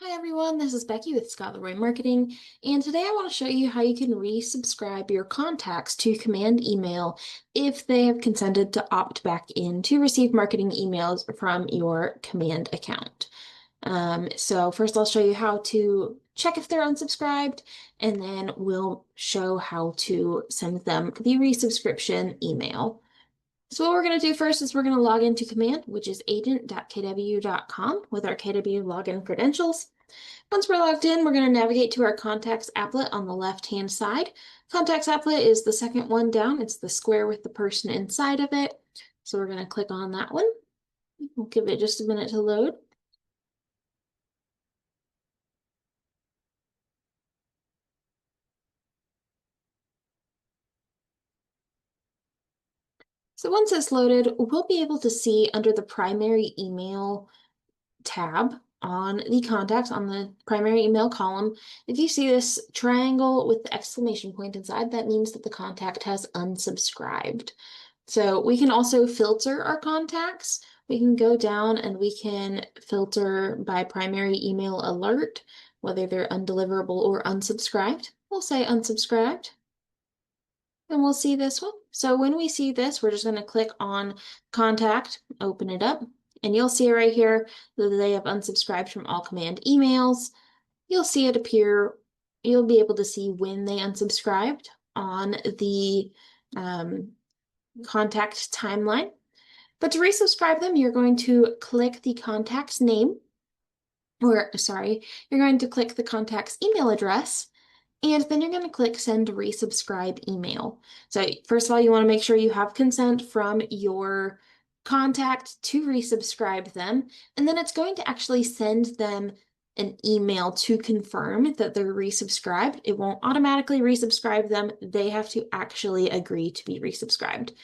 Hi everyone, this is Becky with Scott Marketing, and today I want to show you how you can resubscribe your contacts to command email if they have consented to opt back in to receive marketing emails from your command account. So first I'll show you how to check if they're unsubscribed, and then we'll show how to send them the resubscription email. So what we're going to do first is we're going to log into command, which is agent.kw.com with our KW login credentials. Once we're logged in, we're going to navigate to our contacts applet on the left-hand side. Contacts applet is the second one down. It's the square with the person inside of it. So we're going to click on that one. We'll give it just a minute to load. So once it's loaded, we'll be able to see under the primary email tab on the contacts on the primary email column. If you see this triangle with the exclamation point inside, that means that the contact has unsubscribed. So we can also filter our contacts. We can go down and we can filter by primary email alert, whether they're undeliverable or unsubscribed. We'll say unsubscribed. And we'll see this one. So when we see this, we're just going to click on contact, open it up, and you'll see right here that they have unsubscribed from all command emails. You'll see it appear, you'll be able to see when they unsubscribed on the contact timeline. But to resubscribe them, you're going to click the contact's name, you're going to click the contact's email address, and then you're going to click send resubscribe email. So first of all, you want to make sure you have consent from your contact to resubscribe them, and then it's going to actually send them an email to confirm that they're resubscribed. It won't automatically resubscribe them. They have to actually agree to be resubscribed.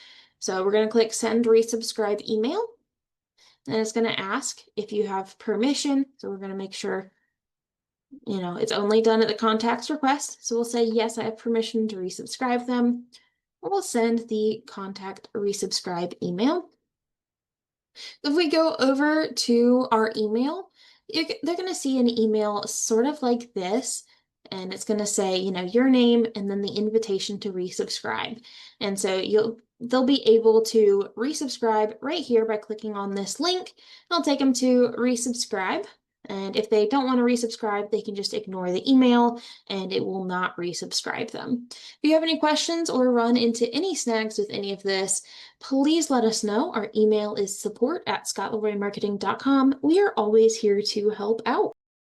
So we're going to click send resubscribe email, and it's going to ask if you have permission. So we're going to make sure it's only done at the contact's request. So we'll say, yes, I have permission to resubscribe them. We'll send the contact resubscribe email. If we go over to our email, they're going to see an email sort of like this, and it's going to say, your name and then the invitation to resubscribe. And so they'll be able to resubscribe right here by clicking on this link. It'll take them to resubscribe. And if they don't want to resubscribe, they can just ignore the email and it will not resubscribe them. If you have any questions or run into any snags with any of this, please let us know. Our email is support@scottleroymarketing.com. We are always here to help out.